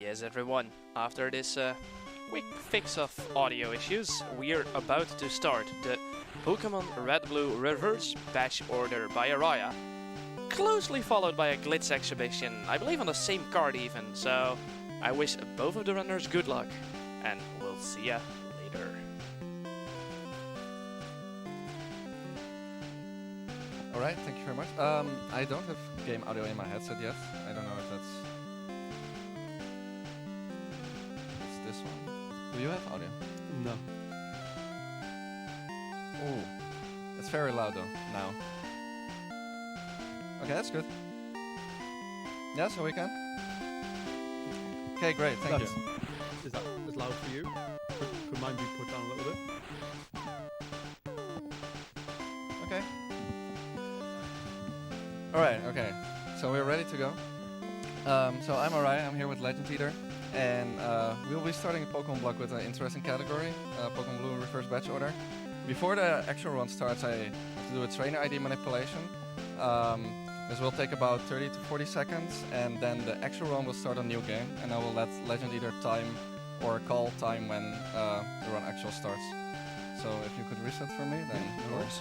Yes, everyone. After this quick fix of audio issues, we're about to start the Pokemon Red Blue Reverse Batch Order by Araya, closely followed by a glitch exhibition, I believe on the same card even, so I wish both of the runners good luck, and we'll see ya later. Alright, thank you very much. I don't have game audio in my headset yet. I don't know if that's... It's this one. Do you have audio? No. Oh, it's very loud though, now. Okay, that's good. Yeah, so we can? Okay, great, thank you. Is that as loud for you? Could mine be put down a little bit? Okay. Alright, okay. So we're ready to go. So I'm Araya, I'm here with Legend Eater. And we'll be starting a Pokemon block with an interesting category, Pokemon Blue Reverse Batch Order. Before the actual run starts, I have to do a trainer ID manipulation. This will take about 30 to 40 seconds, and then the actual run will start a new game, and I will let Legend Eater time or call time when the run actual starts. So if you could reset for me, then Yeah, no worries.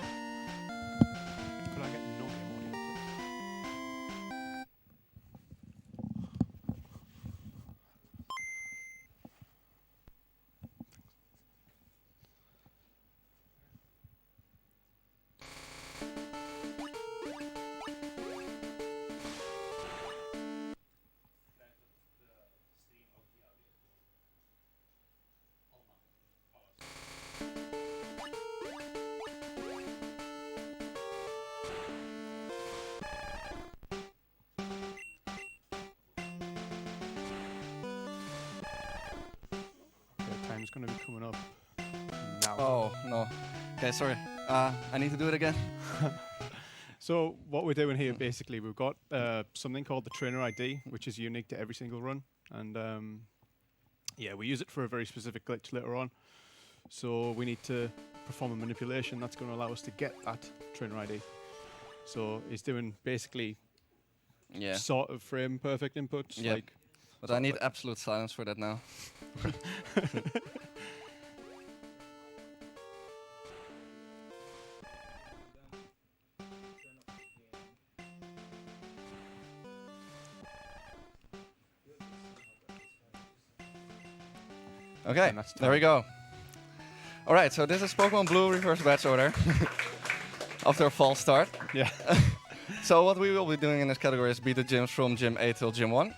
Could I get no game audio, please? Okay, time's gonna be coming up now. Oh, no. Okay, sorry. I need to do it again. So what we're doing here, basically, we've got something called the trainer ID, which is unique to every single run, and yeah, we use it for a very specific glitch later on. So we need to perform a manipulation that's going to allow us to get that trainer ID. So it's doing basically Yeah. sort of frame perfect inputs, Yep. like. But I need absolute silence for that now. Okay, And that's there we go. Alright, so this is Pokemon Blue Reverse Batch Order. After a false start. Yeah. So what we will be doing in this category is beat the gyms from Gym 8 till Gym 1.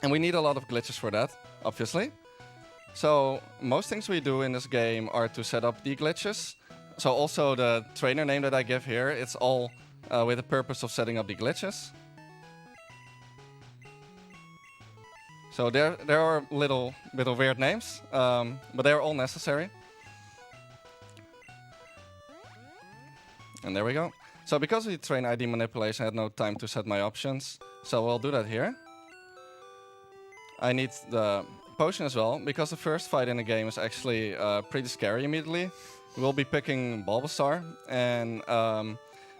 And we need a lot of glitches for that, obviously. So most things we do in this game are to set up the glitches. So also the trainer name that I give here, it's all with the purpose of setting up the glitches. So there are little bit of weird names, but they are all necessary. And there we go. So because we train ID manipulation, I had no time to set my options. So I'll do that here. I need the potion as well, because the first fight in the game is actually pretty scary immediately. We'll be picking Bulbasaur, and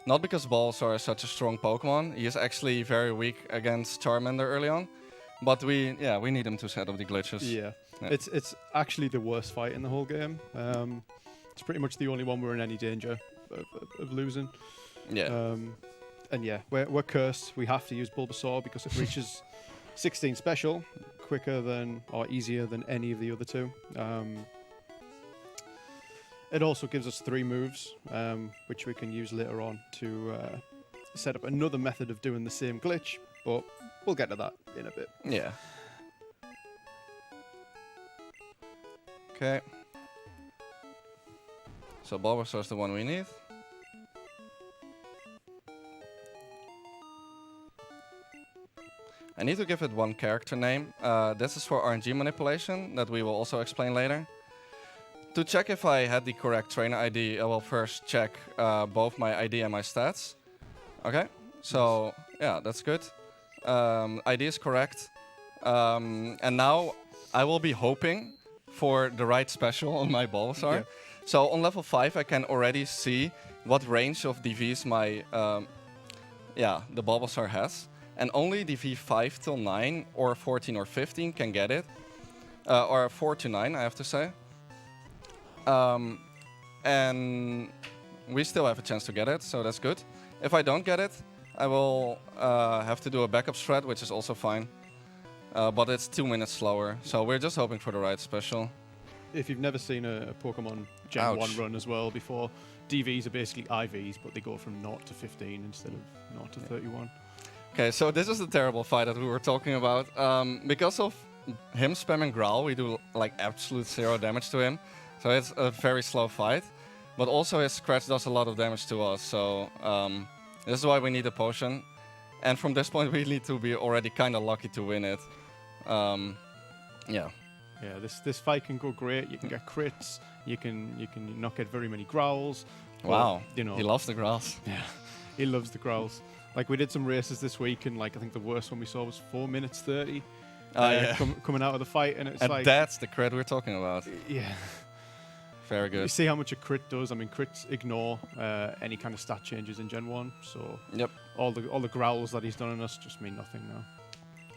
not because Bulbasaur is such a strong Pokemon. He is actually very weak against Charmander early on. But we need him to set up the glitches. Yeah. Yeah. It's actually the worst fight in the whole game. It's pretty much the only one we're in any danger of losing. Yeah. And yeah, we're cursed. We have to use Bulbasaur because it reaches 16 special quicker than or easier than any of the other two. It also gives us 3 moves, which we can use later on to set up another method of doing the same glitch, but we'll get to that in a bit. Yeah. Okay. So Bulbasaur is the one we need. I need to give it one character name. This is for RNG manipulation that we will also explain later. To check if I had the correct trainer ID, I will first check both my ID and my stats. Okay, so yeah, that's good. ID is correct. And now I will be hoping for the right special on my Bulbasaur. Yeah. So on level 5 I can already see what range of DVs my the Bulbasaur has. and only the V5 till 9 or 14 or 15 can get it, or 4 to 9, I have to say. And we still have a chance to get it, so that's good. If I don't get it, I will have to do a backup strat, which is also fine. But it's 2 minutes slower, so we're just hoping for the right special. If you've never seen a Pokemon Gen Ouch. 1 run as well before, DVs are basically IVs, but they go from 0 to 15 instead of 0 to 31. Okay, so this is the terrible fight that we were talking about. Because of him spamming Growl, we do like absolute 0 damage to him. So it's a very slow fight. But also his Scratch does a lot of damage to us, so this is why we need a potion. And from this point we need to be already kind of lucky to win it. Yeah. Yeah, this fight can go great. You can get crits. You can not get very many growls. Wow. But, you know, He loves the Growls. yeah, he loves the growls. Like we did some races this week, and like I think the worst one we saw was 4 minutes 30. Yeah. Coming out of the fight, and it's And like that's the crit we're talking about. yeah. Very You good. see how much a crit does. I mean, crits ignore any kind of stat changes in Gen 1. So Yep. all the growls that he's done on us just mean nothing now.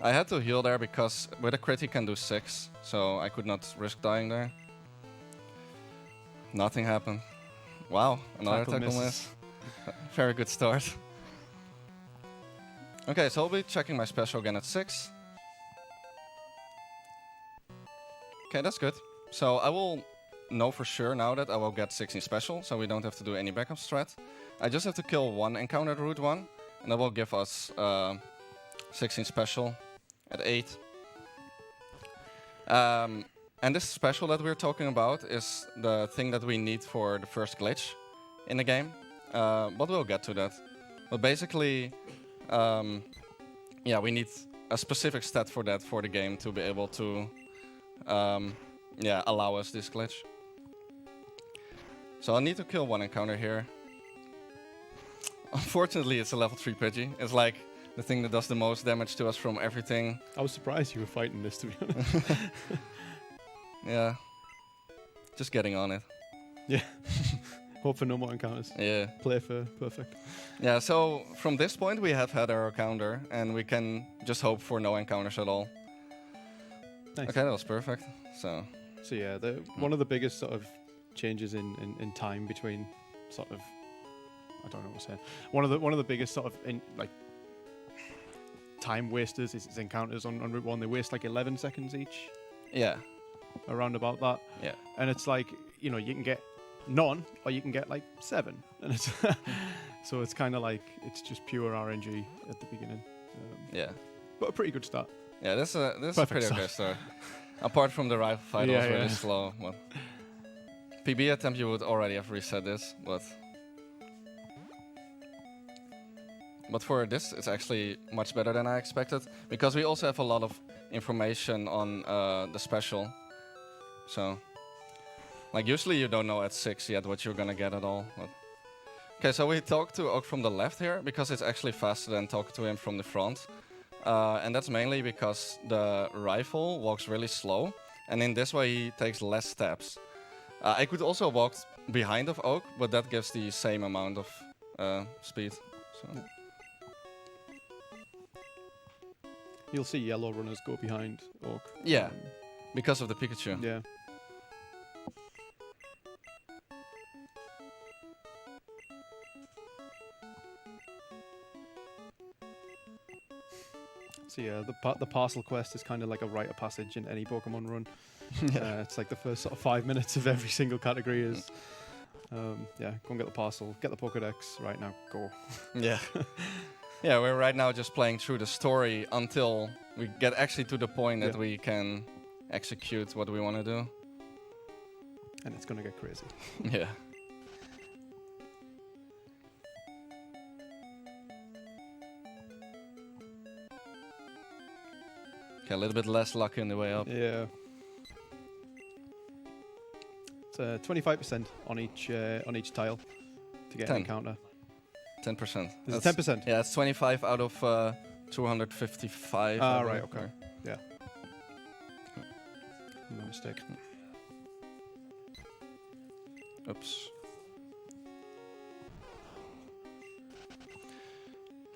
I had to heal there because with a crit he can do 6, so I could not risk dying there. Nothing happened. Wow, another tackle miss. Very good start. Okay, so I'll be checking my special again at 6. Okay, that's good. So I will know for sure now that I will get 16 special, so we don't have to do any backup strat. I just have to kill one encounter at Route 1, and that will give us 16 special at 8. And this special that we're talking about is the thing that we need for the first glitch in the game. But we'll get to that. But basically, yeah, we need a specific stat for that for the game to be able to yeah, allow us this glitch. So I need to kill one encounter here. Unfortunately, it's a level 3 Pidgey. It's like the thing that does the most damage to us from everything. I was surprised you were fighting this, to be honest. Yeah. Just getting on it. Yeah. Hope for no more encounters. Yeah. Play for perfect. Yeah, so from this point we have had our encounter and we can just hope for no encounters at all. Nice. Okay, that was perfect. So yeah, one of the biggest sort of changes in time between sort of, I don't know what I'm saying. One of the biggest sort of time wasters is encounters on Route 1. They waste like 11 seconds each. yeah. Around about that. Yeah. And it's like, you know, you can get none or you can get like 7. And it's so it's kind of like it's just pure RNG at the beginning. Yeah. But a pretty good start. Yeah, this is a Perfect pretty start. okay start. Apart from the rival fight, Yeah, was really yeah. slow. But PB attempt, you would already have reset this, but for this, it's actually much better than I expected because we also have a lot of information on the special. So, like usually you don't know at 6 yet what you're gonna get at all. But okay, so we talk to Oak from the left here because it's actually faster than talking to him from the front. And that's mainly because the rifle walks really slow, and in this way he takes less steps. I could also walk behind of Oak, but that gives the same amount of speed. So. You'll see yellow runners go behind Orc. Yeah, because of the Pikachu. Yeah. So yeah, the parcel quest is kind of like a rite of passage in any Pokemon run. Yeah. It's like the first sort of 5 minutes of every single category is, yeah, go and get the parcel, get the Pokedex, right now, go. Yeah. Yeah, we're right now just playing through the story until we get actually to the point that Yeah. we can execute what we want to do. And it's gonna get crazy. Yeah. Okay, a little bit less lucky on the way up. Yeah. It's 25% on each tile to get 10. an encounter. 10%. Is it That's- 10%? Yeah, it's 25 out of 255. Ah, I right, believe, okay. or- Yeah. No mistake. Oops.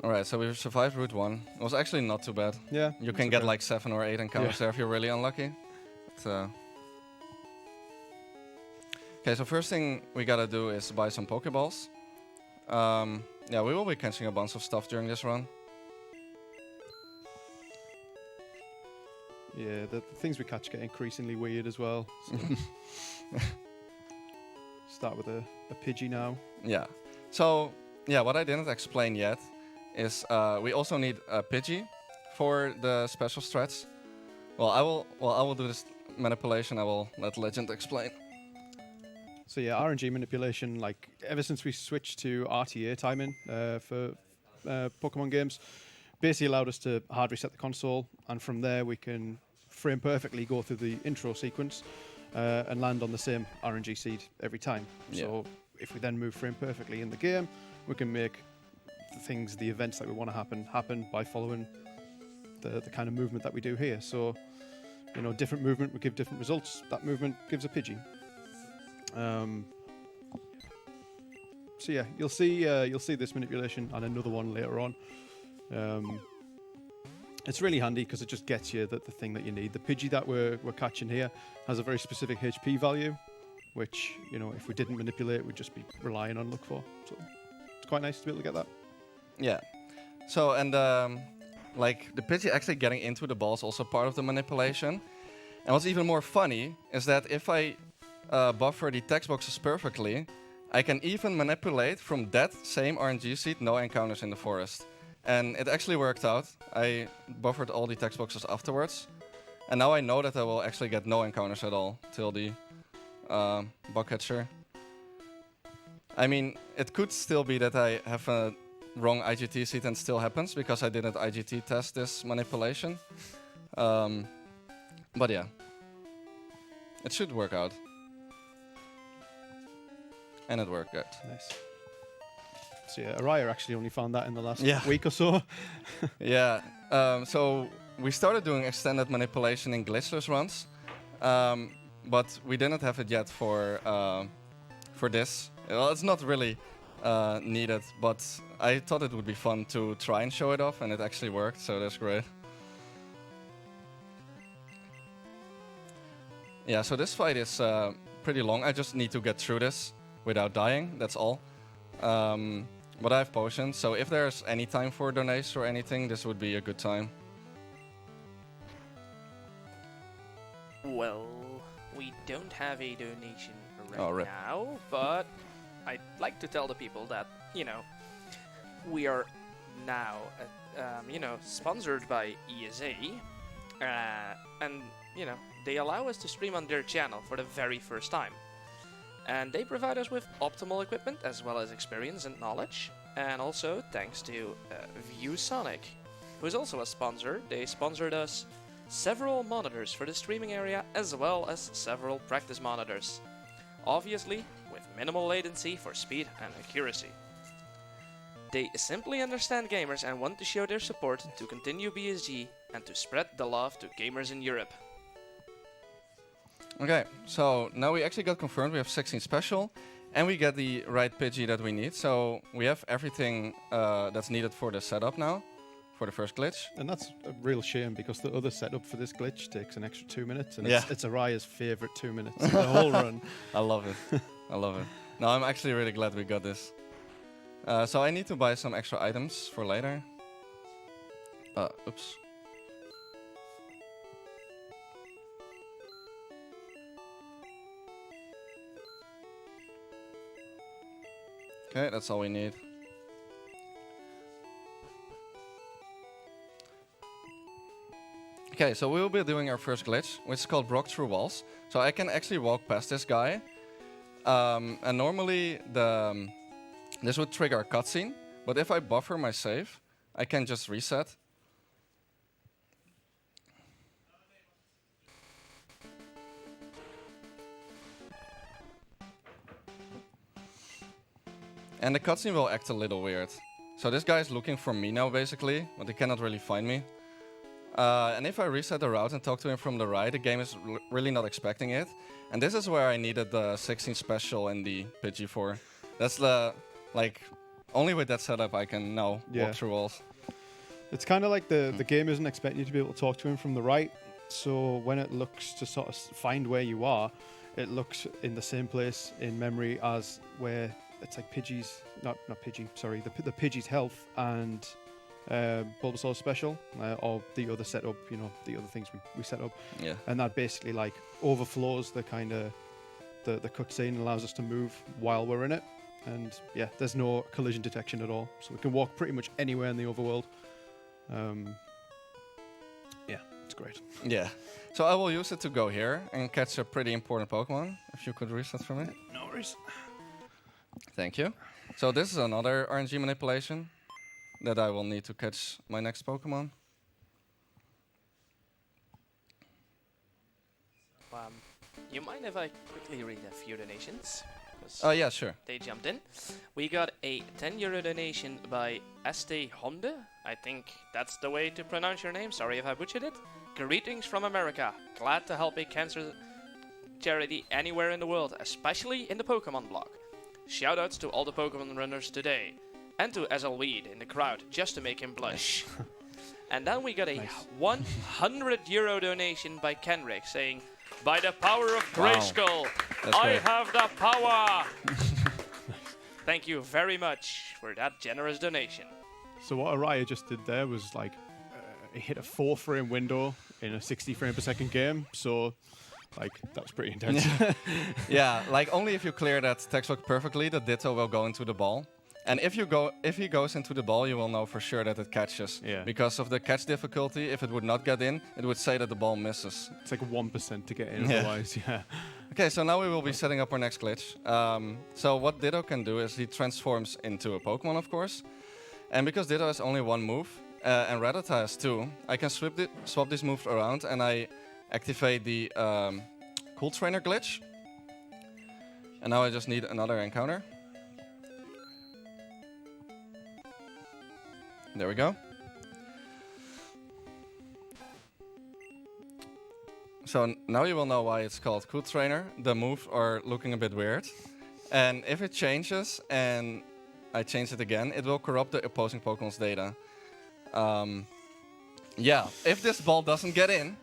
Alright, so we survived Route 1. It was actually not too bad. Yeah. You can get like 7 or 8 encounters there if you're really unlucky. But, okay, so first thing we gotta do is buy some Pokeballs. Yeah, we will be catching a bunch of stuff during this run. Yeah, the things we catch get increasingly weird as well. So start with a Pidgey now. Yeah. So, yeah, what I didn't explain yet is we also need a Pidgey for the special strats. I will do this manipulation. I will let Legend explain. So yeah, RNG manipulation, like ever since we switched to RTA timing for Pokemon games, basically allowed us to hard reset the console, and from there we can frame perfectly go through the intro sequence and land on the same RNG seed every time. Yeah. So if we then move frame perfectly in the game, we can make the events that we want to happen by following the kind of movement that we do here. So, you know, different movement would give different results. That movement gives a Pidgey. So yeah, you'll see this manipulation and another one later on. It's really handy because it just gets you the thing that you need. The Pidgey that we're catching here has a very specific HP value, which, you know, if we didn't manipulate, we'd just be relying on luck for. So it's quite nice to be able to get that. Yeah. So, and like the Pidgey actually getting into the ball is also part of the manipulation. And what's even more funny is that if I buffer the text boxes perfectly, I can even manipulate from that same RNG seed no encounters in the forest. And it actually worked out. I buffered all the text boxes afterwards. And now I know that I will actually get no encounters at all till the bug catcher. I mean, it could still be that I have a wrong IGT seed and still happens because I didn't IGT test this manipulation. But yeah, it should work out. And it worked good. Nice. So yeah, Araya actually only found that in the last Yeah. week or so. Yeah, so we started doing extended manipulation in glitchless runs, but we didn't have it yet for this. Well, it's not really needed, but I thought it would be fun to try and show it off, and it actually worked, so that's great. Yeah, so this fight is pretty long. I just need to get through this without dying, that's all. But I have potions, so if there's any time for donations or anything, this would be a good time. Well, we don't have a donation Oh, right rip. now, but I'd like to tell the people that, you know, we are now, sponsored by ESA, and, you know, they allow us to stream on their channel for the very first time. And they provide us with optimal equipment as well as experience and knowledge. And also thanks to ViewSonic, who is also a sponsor. They sponsored us several monitors for the streaming area as well as several practice monitors. Obviously with minimal latency for speed and accuracy. They simply understand gamers and want to show their support to continue BSG and to spread the love to gamers in Europe. Okay, so now we actually got confirmed we have 16 special, and we get the right Pidgey that we need. So we have everything that's needed for the setup now, for the first glitch. And that's a real shame because the other setup for this glitch takes an extra 2 minutes, and Yeah. it's Araya's favorite 2 minutes of the whole run. I love it. I love it. No, I'm actually really glad we got this. So I need to buy some extra items for later. Oops. Okay, that's all we need. Okay, so we will be doing our first glitch, which is called Brock Through Walls. So I can actually walk past this guy. And normally this would trigger a cutscene, but if I buffer my save, I can just reset. And the cutscene will act a little weird. So this guy is looking for me now, basically, but he cannot really find me. And if I reset the route and talk to him from the right, the game is really not expecting it. And this is where I needed the 16 special and the Pidgey for. That's the, like, only with that setup I can now walk through walls. It's kind of like the game isn't expecting you to be able to talk to him from the right. So when it looks to sort of find where you are, it looks in the same place in memory as where it's like Pidgey's, not Pidgey, sorry, the Pidgey's health and Bulbasaur's special, or the other setup, you know, the other things we set up. Yeah. And that basically like overflows the kind of the cutscene and allows us to move while we're in it. And yeah, there's no collision detection at all, so we can walk pretty much anywhere in the overworld. Yeah, it's great. Yeah. So I will use it to go here and catch a pretty important Pokemon. If you could reset for me. No worries. Thank you. So this is another RNG manipulation that I will need to catch my next Pokemon. You mind if I quickly read a few donations? Oh yeah, sure. They jumped in. We got a 10 € donation by Este Honde. I think that's the way to pronounce your name. Sorry if I butchered it. Greetings from America. Glad to help a cancer charity anywhere in the world, especially in the Pokemon blog. Shoutouts to all the Pokemon runners today. And to Weed in the crowd, just to make him blush. And then we got a 100 € donation by Kenrick saying, by the power of Grayskull, I have the power! Thank you very much for that generous donation. So what Araya just did there was like, he hit a 4-frame window in a 60 frame per second game, so like, that was pretty intense. Yeah, like only if you clear that text lock perfectly, the Ditto will go into the ball. And if he goes into the ball, you will know for sure that it catches. Yeah. Because of the catch difficulty, if it would not get in, it would say that the ball misses. It's like 1% to get in otherwise, yeah. Okay, so now we will be setting up our next glitch. So what Ditto can do is he transforms into a Pokemon, of course. And because Ditto has only one move, and Rattata has two, I can swap these moves around and I activate the Cool Trainer glitch. And now I just need another encounter. There we go. So now you will know why it's called Cool Trainer. The moves are looking a bit weird. And if it changes and I change it again, it will corrupt the opposing Pokemon's data. Yeah, if this ball doesn't get in,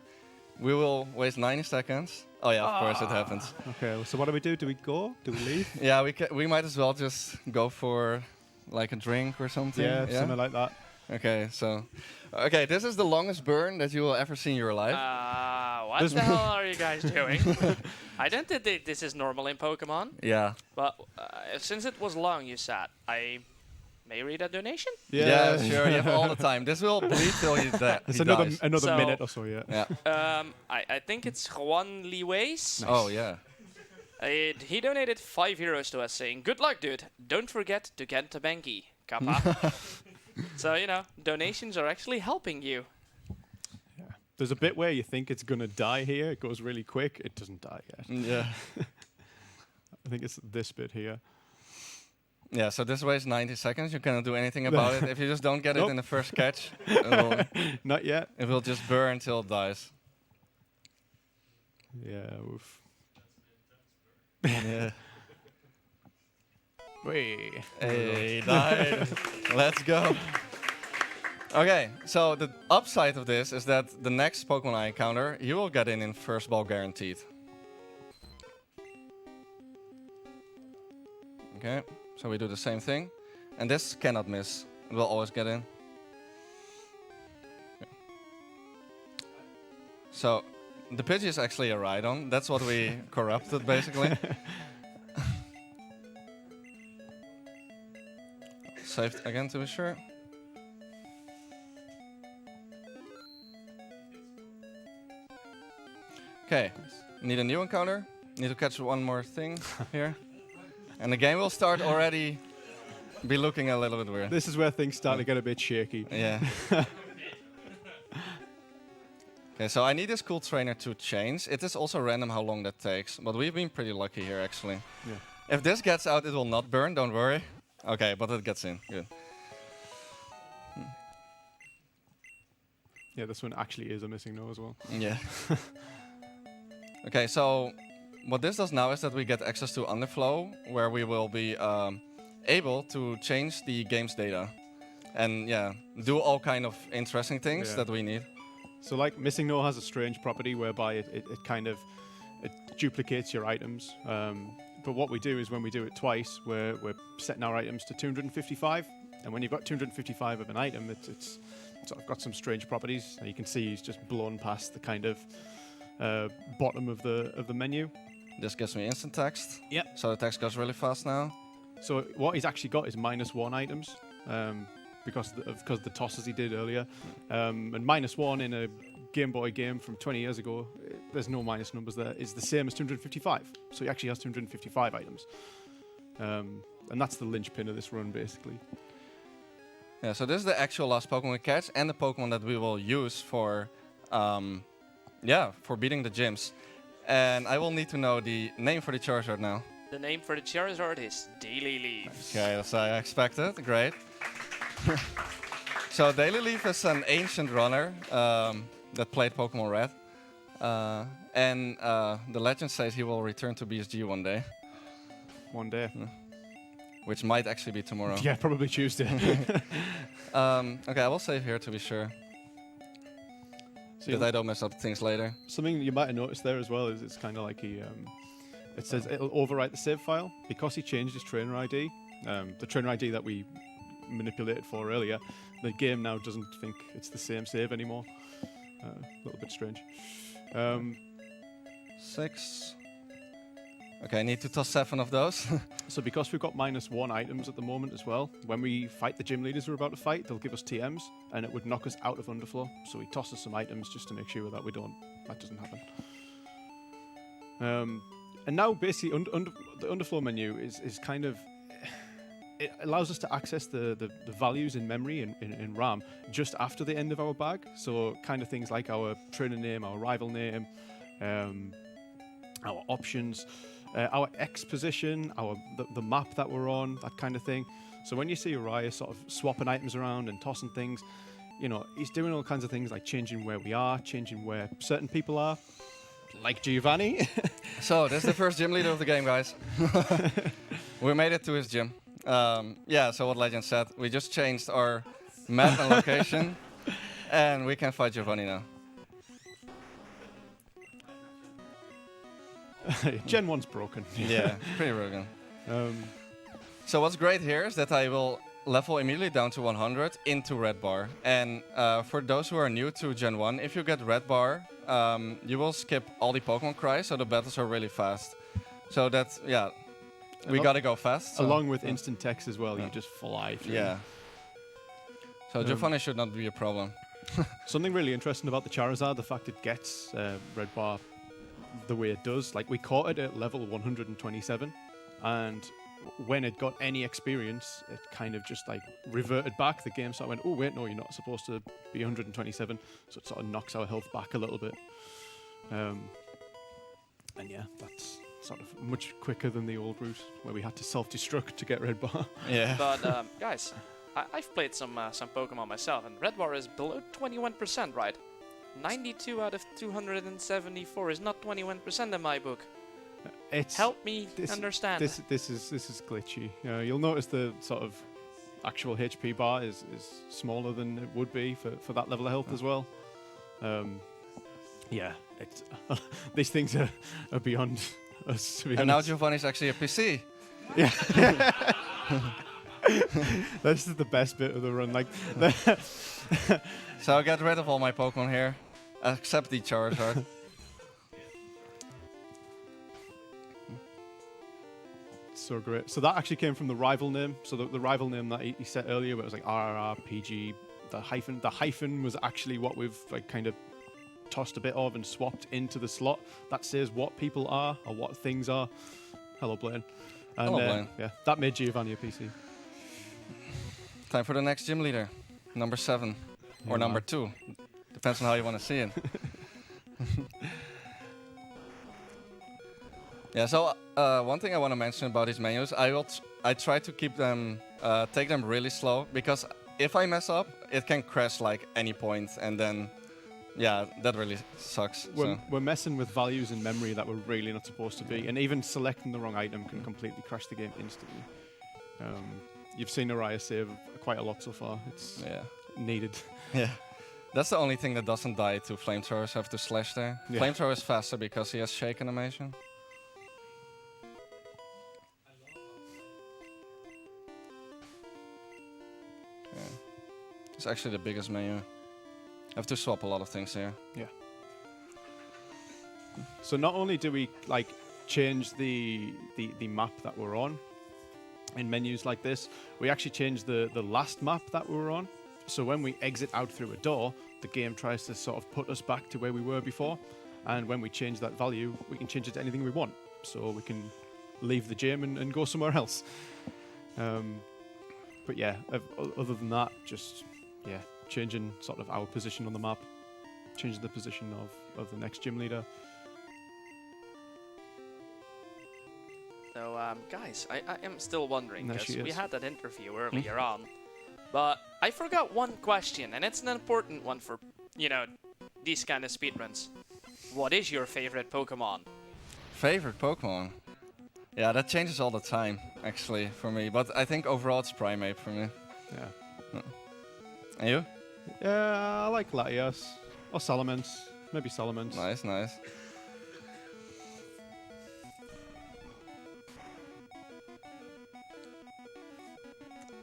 we will waste 90 seconds. Oh yeah, of course it happens. Okay, so what do we do? Do we go? Do we leave? Yeah, we might as well just go for like a drink or something. Yeah, something like that. Okay, so... Okay, this is the longest burn that you will ever see in your life. What the hell are you guys doing? I don't think this is normal in Pokemon. Yeah. But since it was long, you said, I may read a donation? Yeah, sure, you have all the time. This will bleed till you die. It's another minute or so, yeah. I think it's Juan Liwes. Nice. Oh, yeah. He donated 5 euros to us saying, good luck, dude. Don't forget to get to Banky. Kappa. So, you know, donations are actually helping you. Yeah. There's a bit where you think it's going to die here. It goes really quick. It doesn't die yet. Yeah. I think it's this bit here. Yeah, so this wastes 90 seconds. You cannot do anything about it. If you just don't get it in the first catch, not yet. It will just burn until it dies. Yeah, oof. Yeah. Wait. Hey, died. Let's go. Okay, so the upside of this is that the next Pokemon I encounter, you will get in first ball guaranteed. Okay, so we do the same thing. And this cannot miss. It will always get in. Okay. So, the Pidgey is actually a Rhydon. That's what we corrupted, basically. Saved again to be sure. Okay, need a new encounter. Need to catch one more thing here. And the game will start already be looking a little bit weird. This is where things start to get a bit shaky. Yeah. Okay, so I need this Cool Trainer to change. It is also random how long that takes, but we've been pretty lucky here actually. Yeah. If this gets out, it will not burn, don't worry. Okay, but it gets in, good. Yeah, this one actually is a missing no as well. Yeah. Okay, so what this does now is that we get access to Underflow, where we will be able to change the game's data, and yeah, do all kind of interesting things that we need. So like Missing No has a strange property whereby it kind of it duplicates your items. But what we do is when we do it twice, we're setting our items to 255, and when you've got 255 of an item, it's sort of got some strange properties. And you can see he's just blown past the kind of bottom of the menu. This gives me instant text. Yep. So the text goes really fast now. So what he's actually got is -1 items, because of the tosses he did earlier, and -1 in a Game Boy game from 20 years ago, there's no minus numbers there, is the same as 255. So he actually has 255 items. And that's the linchpin of this run, basically. Yeah, so this is the actual last Pokemon we catch, and the Pokemon that we will use for, for beating the gyms. And I will need to know the name for the Charizard now. The name for the Charizard is Daily Leaf. Okay, as I expected. Great. So Daily Leaf is an ancient runner that played Pokemon Red. And the legend says he will return to BSG one day. One day. Which might actually be tomorrow. Yeah, probably Tuesday. Okay, I will save here to be sure. So that I don't mess up things later. Something you might have noticed there as well is it's kind of like it says it'll overwrite the save file because he changed his trainer ID. The trainer ID that we manipulated for earlier, the game now doesn't think it's the same save anymore. A little bit strange. 6. Okay, I need to toss 7 of those. So because we've got -1 items at the moment as well, when we fight the gym leaders we're about to fight, they'll give us TMs, and it would knock us out of underflow. So he tosses some items just to make sure that that doesn't happen. And now basically the underflow menu is kind of, it allows us to access the values in memory in RAM just after the end of our bag. So kind of things like our trainer name, our rival name, our options, our X position, the map that we're on, that kind of thing. So when you see Uriah sort of swapping items around and tossing things, you know, he's doing all kinds of things like changing where we are, changing where certain people are, like Giovanni. So this is the first gym leader of the game, guys. We made it to his gym. Yeah, so what Legend said, we just changed our map and location, and we can fight Giovanni now. Gen 1's broken. Yeah, pretty broken. So what's great here is that I will level immediately down to 100 into Red Bar. And for those who are new to Gen 1, if you get Red Bar, you will skip all the Pokemon cries, so the battles are really fast. So that's, yeah, we gotta go fast. So along with instant text as well, you just fly through. Yeah. So Giovanni should not be a problem. Something really interesting about the Charizard, the fact it gets Red Bar the way it does. Like, we caught it at level 127, and when it got any experience, it kind of just like reverted back. The game sort of went, oh wait, no, you're not supposed to be 127, so it sort of knocks our health back a little bit. And yeah, that's sort of much quicker than the old route where we had to self-destruct to get Red Bar. Yeah. But guys, I've played some Pokemon myself, and Red Bar is below 21%, right? 92 out of 274 is not 21% in my book. Help me understand. This is glitchy. You'll notice the sort of actual HP bar is smaller than it would be for that level of health as well. Yeah, it's these things are beyond us. To be and now honest. Giovanni's actually a PC. Yeah. This is the best bit of the run. Like, so I'll get rid of all my Pokemon here, except the Charizard. So great. So that actually came from the rival name. So the rival name that he said earlier, where it was like RRRPG, the hyphen was actually what we've like kind of tossed a bit of and swapped into the slot that says what people are or what things are. Hello, Blaine. And, Hello, Blaine. Yeah, that made Giovanni a PC. Time for the next gym leader, number 7 or number 2, depends on how you want to see it. Yeah. So one thing I want to mention about these menus, I try to keep them, take them really slow, because if I mess up, it can crash like any point, and then, yeah, that really sucks. We're messing with values in memory that we're really not supposed to be, and even selecting the wrong item can completely crash the game instantly. You've seen Araya save quite a lot so far. It's needed. Yeah. That's the only thing that doesn't die to flamethrowers, have to slash there. Yeah. Flamethrower is faster because he has shake animation. Okay. It's actually the biggest menu. Have to swap a lot of things here. Yeah. So not only do we like change the map that we're on in menus like this, we actually change the last map that we were on. So when we exit out through a door, the game tries to sort of put us back to where we were before. And when we change that value, we can change it to anything we want. So we can leave the gym and go somewhere else. But yeah, other than that, just changing sort of our position on the map, changing the position of the next gym leader. So, guys, I am still wondering, There because she we is. had that interview earlier on, but I forgot one question, and it's an important one for, you know, these kind of speedruns. What is your favorite Pokemon? Favorite Pokemon? Yeah, that changes all the time, actually, for me. But I think overall it's Primeape for me. Yeah. And you? Yeah, I like Latias. Or Salamence. Maybe Salamence. Nice, nice.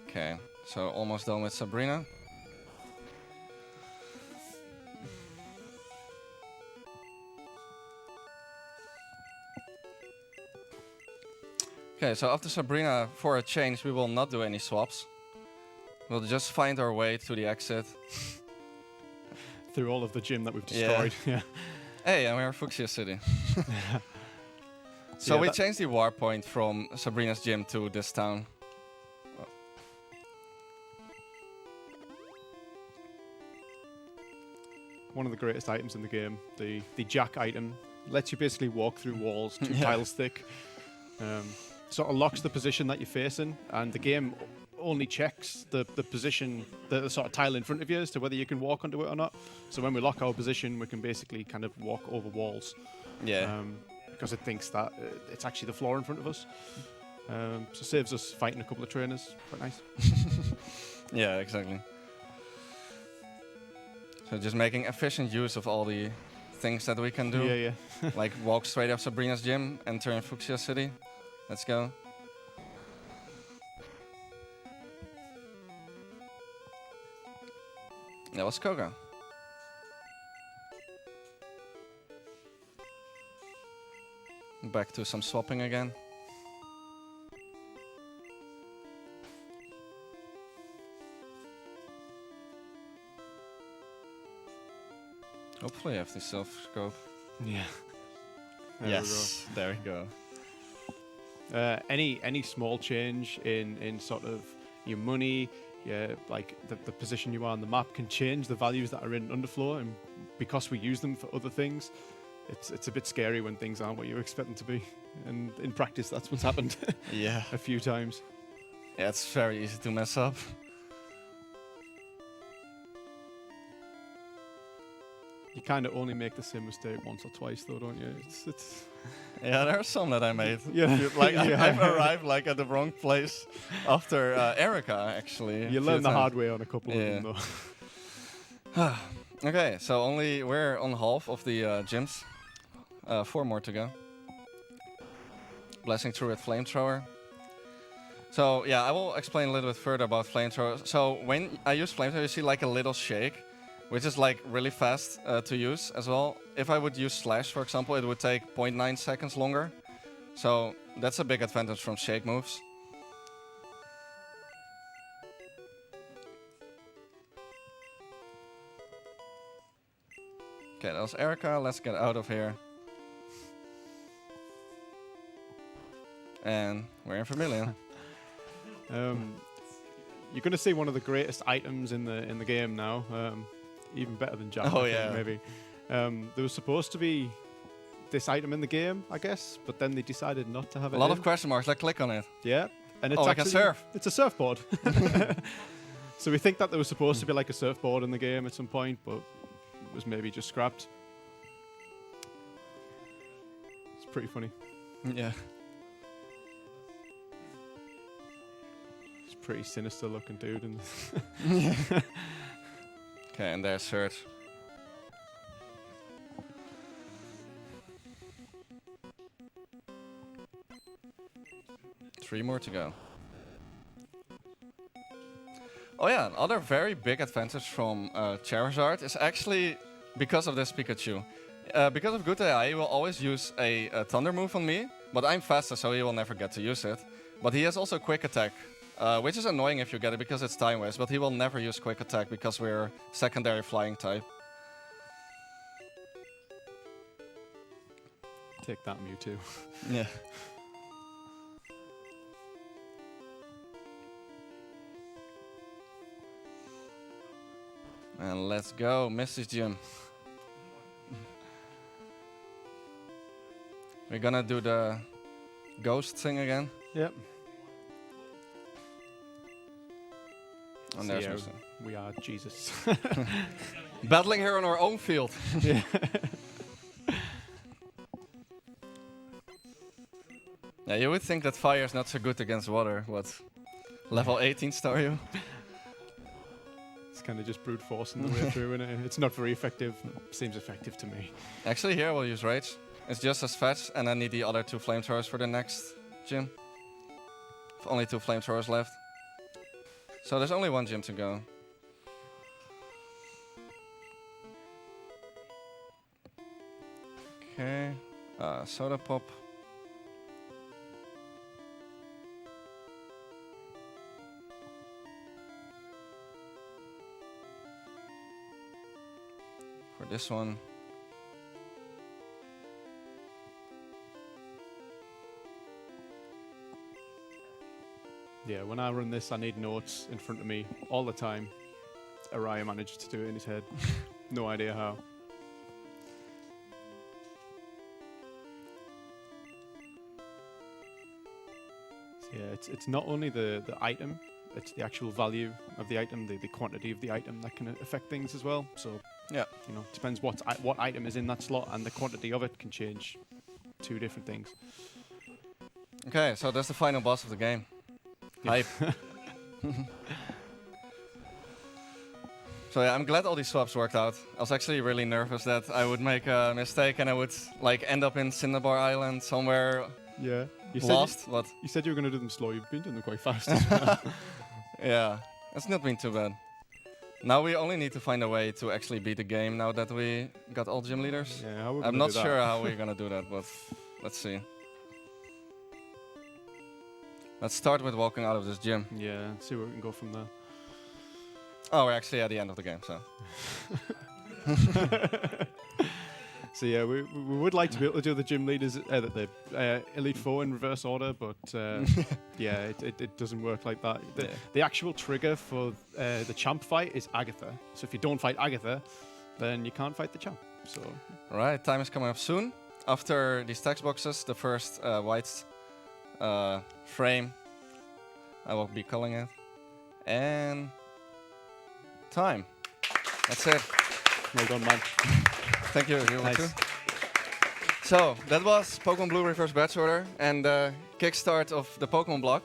Okay, so almost done with Sabrina. Okay, so after Sabrina, for a change, we will not do any swaps. We'll just find our way to the exit. Through all of the gym that we've destroyed. Yeah. Hey, and we're in Fuchsia City. So So we changed the war point from Sabrina's gym to this town. One of the greatest items in the game, the Jack item, lets you basically walk through walls 2 tiles thick. Sort of locks the position that you're facing, and the game only checks the position, the sort of tile in front of you as to whether you can walk onto it or not. So when we lock our position, we can basically kind of walk over walls. Yeah. Because it thinks that it's actually the floor in front of us. So saves us fighting a couple of trainers. Quite nice. Yeah, exactly. So just making efficient use of all the things that we can do. Yeah. Like walk straight up Sabrina's gym, enter in Fuchsia City. Let's go. That was Koga. Back to some swapping again. Hopefully I have the self scope. Yeah. There we go. Any small change in sort of your money, like the position you are on the map can change the values that are in underfloor, and because we use them for other things, it's a bit scary when things aren't what you expect them to be. And in practice, that's what's happened Yeah. a few times. Yeah, it's very easy to mess up. You kind of only make the same mistake once or twice, though, don't you? It's Yeah, there are some that I made. Yeah. Like Yeah. I've arrived like at the wrong place after Erica actually. you learn the hard way on a couple of them, though. Okay, so we're on half of the gyms. 4 more to go. Blessing through with flamethrower. So yeah, I will explain a little bit further about flamethrower. So when I use flamethrower, you see like a little shake, which is like really fast to use as well. If I would use slash, for example, it would take 0.9 seconds longer. So that's a big advantage from shake moves. Okay, that was Erica. Let's get out of here. And we're in Vermilion. You're going to see one of the greatest items in the game now, even better than Jack. Oh, I think, yeah. maybe. There was supposed to be this item in the game, I guess, but then they decided not to have it. A lot of question marks. Let's click on it. Yeah, and it's Oh, I actually can surf. It's a surfboard. So we think that there was supposed to be like a surfboard in the game at some point, but it was maybe just scrapped. It's pretty funny. Yeah. pretty sinister looking dude. And Okay, and there's Surge. Three more to go. Oh yeah, another very big advantage from Charizard is actually because of this Pikachu. Because of good AI, he will always use a Thunder move on me, but I'm faster, so he will never get to use it. But he has also Quick Attack, which is annoying if you get it because it's time waste, but he will never use Quick Attack because we're secondary flying type. take that Mewtwo. Yeah. And let's go, Mrs. Gym. We're gonna do the ghost thing again. Yep. And So there's yeah, Mr. we are Jesus. Battling her on our own field. Yeah. Yeah, you would think that fire is not so good against water, but level 18 star you. It's kind of just brute forcing the way through, and it's not very effective. Seems effective to me. Actually, here we'll use Rage. It's just as fetch, and I need the other 2 flamethrowers for the next gym. Only 2 flamethrowers left. So there's only 1 gym to go. Okay, Soda Pop. For this one. Yeah, when I run this, I need notes in front of me all the time. Araya managed to do it in his head. No idea how. So yeah, it's not only the item, it's the actual value of the item, the quantity of the item that can affect things as well. So Yeah. you know, depends what item is in that slot, and the quantity of it can change 2 different things. Okay, so that's the final boss of the game. Hype. So yeah, I'm glad all these swaps worked out. I was actually really nervous that I would make a mistake and I would like end up in Cinnabar Island somewhere Yeah. lost, but You said you were going to do them slow. You've been doing them quite fast as well. yeah, it's not been too bad. Now we only need to find a way to actually beat the game now that we got all gym leaders. Yeah, how we're I'm gonna not do that. sure how we're gonna do that, but let's see. Let's start with walking out of this gym. Yeah, see where we can go from there. Oh, we're actually at the end of the game, so. So yeah, we would like to be able to do the gym leaders, the Elite Four in reverse order, but yeah, it doesn't work like that. The actual trigger for the champ fight is Agatha. So if you don't fight Agatha, then you can't fight the champ. So Alright, time is coming up soon. After these text boxes, the first white frame, I will be calling it. And time. That's it. well done, man. Thank you, you Nice. too. So, that was Pokemon Blue Reverse Batch Order and the kickstart of the Pokemon block.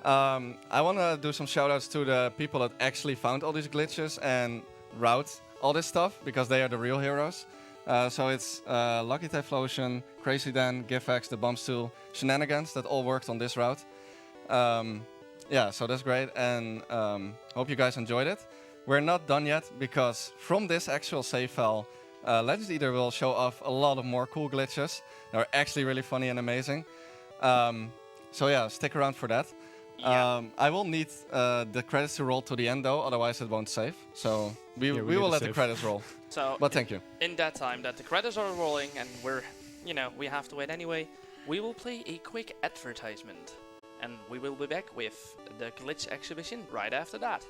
I want to do some shoutouts to the people that actually found all these glitches and route all this stuff, because they are the real heroes. So it's Lucky Typhlosion, Crazy Dan, Gifax, the Bombstool, Shenanigans that all worked on this route. Yeah, so that's great, and hope you guys enjoyed it. We're not done yet, because from this actual save file, Legend Eater will show off a lot of more cool glitches. They're actually really funny and amazing. So yeah, stick around for that. Yeah. I will need the credits to roll to the end though, otherwise it won't save. So we need will to let the save. credits roll. So But thank you. in that time that the credits are rolling and we have to wait anyway, we will play a quick advertisement. And we will be back with the glitch exhibition right after that.